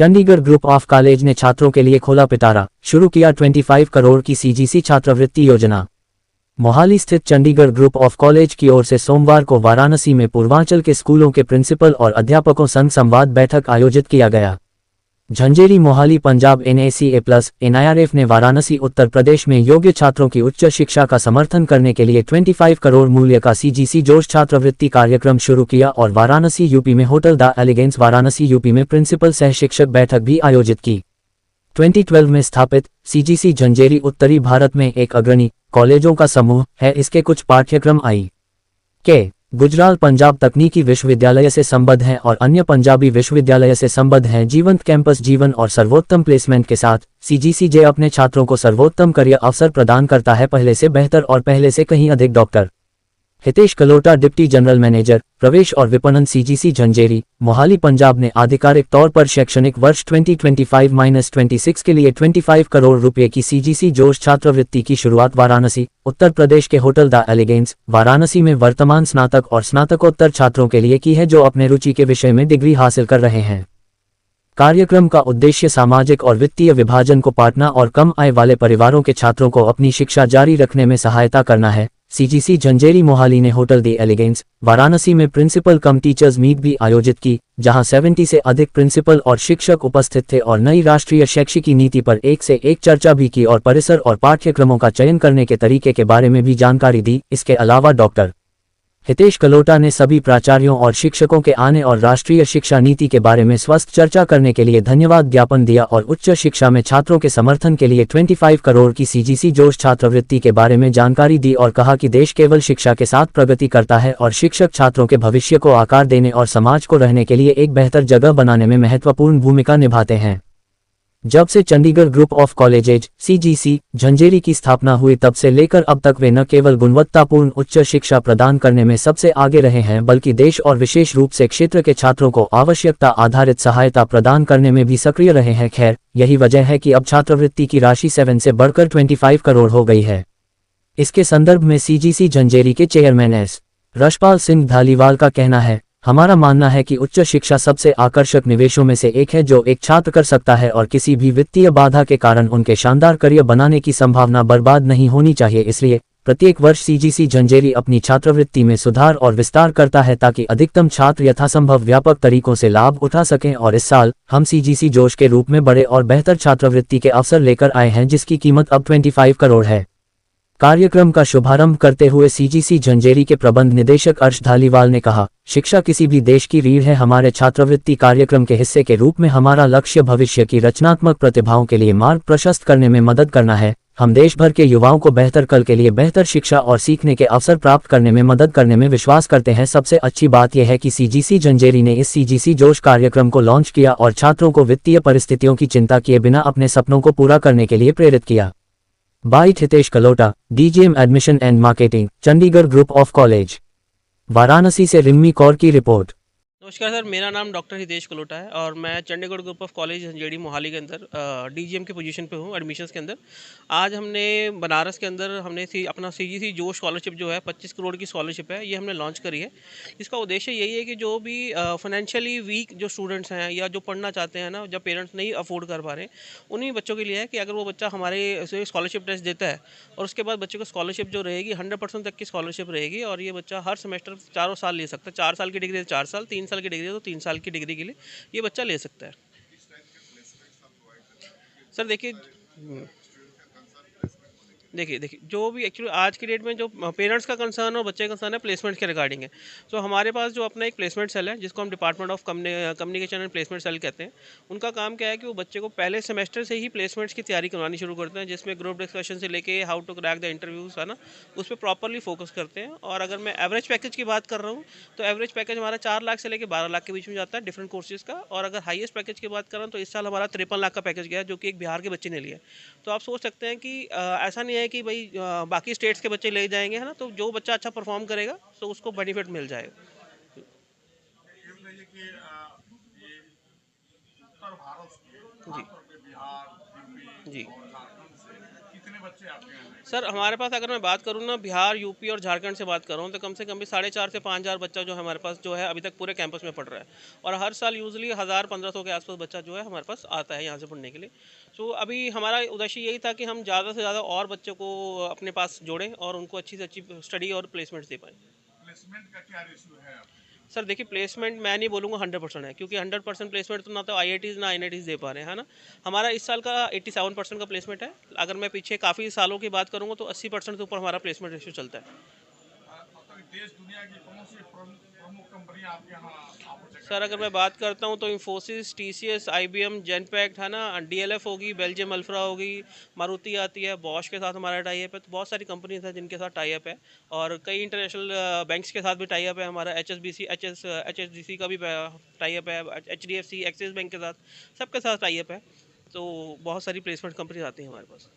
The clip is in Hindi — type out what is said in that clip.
चंडीगढ़ ग्रुप ऑफ कॉलेज ने छात्रों के लिए खोला पिटारा, शुरू किया 25 करोड़ की सीजीसी छात्रवृत्ति योजना। मोहाली स्थित चंडीगढ़ ग्रुप ऑफ कॉलेज की ओर से सोमवार को वाराणसी में पूर्वांचल के स्कूलों के प्रिंसिपल और अध्यापकों संग संवाद बैठक आयोजित किया गया। झंझेरी मोहाली पंजाब NACA+NIRF ने वाराणसी उत्तर प्रदेश में योग्य छात्रों की उच्च शिक्षा का समर्थन करने के लिए 25 करोड़ मूल्य का सीजीसी जोश छात्रवृत्ति कार्यक्रम शुरू किया और वाराणसी यूपी में hotel the elegance Varanasi UP में प्रिंसिपल सह शिक्षक बैठक भी आयोजित की। 2012 में स्थापित सीजीसी झंझेरी उत्तरी भारत में एक अग्रणी कॉलेजों का समूह है। इसके कुछ पाठ्यक्रम के गुजराल पंजाब तकनीकी विश्वविद्यालय से संबद्ध हैं और अन्य पंजाबी विश्वविद्यालय से संबद्ध हैं। जीवंत कैंपस जीवन और सर्वोत्तम प्लेसमेंट के साथ सीजीसीजे अपने छात्रों को सर्वोत्तम करियर अवसर प्रदान करता है। पहले से बेहतर और पहले से कहीं अधिक। Doctor Hitesh Kalota, deputy general manager प्रवेश और विपणन सीजीसी झंझेरी मोहाली पंजाब ने आधिकारिक तौर पर शैक्षणिक वर्ष 2025-26 के लिए 25 करोड़ रुपए की सीजीसी जोश छात्रवृत्ति की शुरुआत वाराणसी उत्तर प्रदेश के होटल द एलिगेंस वाराणसी में वर्तमान स्नातक और स्नातकोत्तर छात्रों के लिए की है जो अपने रुचि के विषय में डिग्री हासिल कर रहे हैं। कार्यक्रम का उद्देश्य सामाजिक और वित्तीय विभाजन को पाटना और कम आय वाले परिवारों के छात्रों को अपनी शिक्षा जारी रखने में सहायता करना है। सीजीसी झंझेरी मोहाली ने होटल द एलिगेंस वाराणसी में प्रिंसिपल कम टीचर्स मीट भी आयोजित की, जहां 70 से अधिक प्रिंसिपल और शिक्षक उपस्थित थे और नई राष्ट्रीय शैक्षिकी नीति पर एक से एक चर्चा भी की और परिसर और पाठ्यक्रमों का चयन करने के तरीके के बारे में भी जानकारी दी। इसके अलावा डॉक्टर हितेश कलोटा ने सभी प्राचार्यों और शिक्षकों के आने और राष्ट्रीय शिक्षा नीति के बारे में स्वस्थ चर्चा करने के लिए धन्यवाद ज्ञापन दिया और उच्च शिक्षा में छात्रों के समर्थन के लिए 25 करोड़ की सीजीसी जोश छात्रवृत्ति के बारे में जानकारी दी और कहा कि देश केवल शिक्षा के साथ प्रगति करता है और शिक्षक छात्रों के भविष्य को आकार देने और समाज को रहने के लिए एक बेहतर जगह बनाने में महत्वपूर्ण भूमिका निभाते हैं। जब से Chandigarh group of colleges CGC Jhanjeri की स्थापना हुई तब से लेकर अब तक वे न केवल गुणवत्तापूर्ण उच्च शिक्षा प्रदान करने में सबसे आगे रहे हैं बल्कि देश और विशेष रूप से क्षेत्र के छात्रों को आवश्यकता आधारित सहायता प्रदान करने में भी सक्रिय रहे हैं। खैर, यही वजह है कि अब छात्रवृत्ति की राशि 7 से बढ़कर 25 करोड़ हो गई है। इसके संदर्भ में सीजीसी झंझेरी के चेयरमैन एस रशपाल सिंह धालीवाल का कहना है, हमारा मानना है कि उच्च शिक्षा सबसे आकर्षक निवेशों में से एक है जो एक छात्र कर सकता है और किसी भी वित्तीय बाधा के कारण उनके शानदार करियर बनाने की संभावना बर्बाद नहीं होनी चाहिए। इसलिए प्रत्येक वर्ष सीजीसी झंझेरी अपनी छात्रवृत्ति में सुधार और विस्तार करता है ताकि अधिकतम छात्र यथासंभव व्यापक तरीकों से लाभ उठा सकें और इस साल हम सीजीसी जोश के रूप में बड़े और बेहतर छात्रवृत्ति के अवसर लेकर आए हैं जिसकी कीमत अब 25 करोड़ है। कार्यक्रम का शुभारंभ करते हुए सीजीसी झंझेरी के प्रबंध निदेशक अर्श धालीवाल ने कहा, शिक्षा किसी भी देश की रीढ़ है। हमारे छात्रवृत्ति कार्यक्रम के हिस्से के रूप में हमारा लक्ष्य भविष्य की रचनात्मक प्रतिभाओं के लिए मार्ग प्रशस्त करने में मदद करना है। हम देश भर के युवाओं को बेहतर कल के लिए बेहतर शिक्षा और सीखने के अवसर प्राप्त करने में मदद करने में विश्वास करते हैं। सबसे अच्छी बात यह है कि सीजीसी झंझेरी ने इस सीजीसी जोश कार्यक्रम को लॉन्च किया और छात्रों को वित्तीय परिस्थितियों की चिंता किए बिना अपने सपनों को पूरा करने के लिए प्रेरित किया। Bite Hitesh Kalota, DGM admission and marketing, Chandigarh group of college. Varanasi से रिम्मी कौर की रिपोर्ट। नमस्कार सर, मेरा नाम डॉक्टर हितेश कलोटा है और मैं Chandigarh group of college Jhanjeri Mohali के अंदर डीजीएम की पोजीशन पे हूँ एडमिशन्स के अंदर। आज हमने बनारस के अंदर हमने अपना सीजीसी जो स्कॉलरशिप जो है 25 करोड़ की स्कॉलरशिप है, ये हमने लॉन्च करी है। इसका उद्देश्य यही है कि जो भी फाइनेंशियली वीक जो स्टूडेंट्स हैं या जो पढ़ना चाहते हैं ना, जब पेरेंट्स नहीं अफोर्ड कर पा रहे, उन्हीं बच्चों के लिए है कि अगर वो बच्चा हमारे स्कॉलरशिप टेस्ट देता है और उसके बाद बच्चे को स्कॉलरशिप जो रहेगी 100% तक की स्कॉलरशिप रहेगी और ये बच्चा हर सेमेस्टर चारों साल ले सकता है। 4 साल की डिग्री है 4 साल, 3 साल की डिग्री है तो 3 साल की डिग्री के लिए ये बच्चा ले सकता है। सर देखिए, देखिए जो भी एक्चुअली आज की डेट में जो पेरेंट्स का कंसर्न और बच्चे का कंसर्न है प्लेसमेंट के रिगार्डिंग है। तो हमारे पास जो अपना एक प्लेसमेंट सेल है जिसको हम department of communication and placement cell कहते हैं, उनका काम क्या है कि वो बच्चे को पहले सेमेस्टर से ही प्लेसमेंट्स की तैयारी करवानी शुरू करते हैं, जिसमें ग्रुप डिस्कशन से लेके how to crack the interviews है ना, उस पर प्रॉपरली फोकस करते हैं। और अगर मैं एवरेज पैकेज की बात कर रहा हूँ तो एवरेज पैकेज हमारा 4 लाख से लेकर 12 लाख के बीच में जाता है डिफरेंट कोर्सेज का। और अगर हाईएस्ट पैकेज की बात कर रहा हूँ तो इस साल हमारा 53 लाख का पैकेज गया है, जो कि एक बिहार के बच्चे ने लिया। तो आप सोच सकते हैं कि ऐसा नहीं है कि भाई बाकी स्टेट्स के बच्चे ले जाएंगे, है ना, तो जो बच्चा अच्छा परफॉर्म करेगा तो उसको बेनिफिट मिल जाएगा। जी जी कितने बच्चे आपके यहाँ हैं? सर हमारे पास अगर मैं बात करूँ ना, बिहार, यूपी और झारखंड से बात करूँ तो कम से कम भी 4,500 से 5,000 बच्चा जो है हमारे पास जो है अभी तक पूरे कैंपस में पढ़ रहा है। और हर साल यूजली 1,000-1,500 के आसपास बच्चा जो है हमारे पास आता है यहाँ से पढ़ने के लिए। तो अभी हमारा उद्देश्य यही था कि हम ज़्यादा से ज़्यादा और बच्चों को अपने पास जोड़ें और उनको अच्छी से अच्छी स्टडी और प्लेसमेंट्स दे पाएँ। प्लेसमेंट का क्या रेशियो है आपके? सर देखिए, प्लेसमेंट मैं नहीं बोलूँगा 100% है, क्योंकि 100% प्लेसमेंट तो ना तो आईआईटीज़ ना एनआईटीज़ दे पा रहे हैं, है ना। हमारा इस साल का 87% का प्लेसमेंट है। अगर मैं पीछे काफ़ी सालों की बात करूँगा तो 80% से ऊपर हमारा प्लेसमेंट रेशियो चलता है। मतलब देश दुनिया की कौन सी प्रमुख प्रमुख कंपनियां आपके यहाँ ऑफर सर करती अगर है? मैं बात करता हूँ तो इंफोसिस, टीसीएस, आईबीएम, जेनपैक्ट, है ना, डीएलएफ होगी, बेल्जियम अल्फ्रा होगी, मारुति आती है, बॉश के साथ हमारा टाई अप है। तो बहुत सारी कंपनीज हैं जिनके साथ टाई अप है। और कई इंटरनेशनल बैंक्स के साथ भी टाई अप है हमारा। एचएसबीसी का भी टाई अप है, एचडीएफसी, एक्सिस बैंक के साथ, सबके साथ टाई अप है। तो बहुत सारी प्लेसमेंट कंपनीज आती हैं हमारे पास।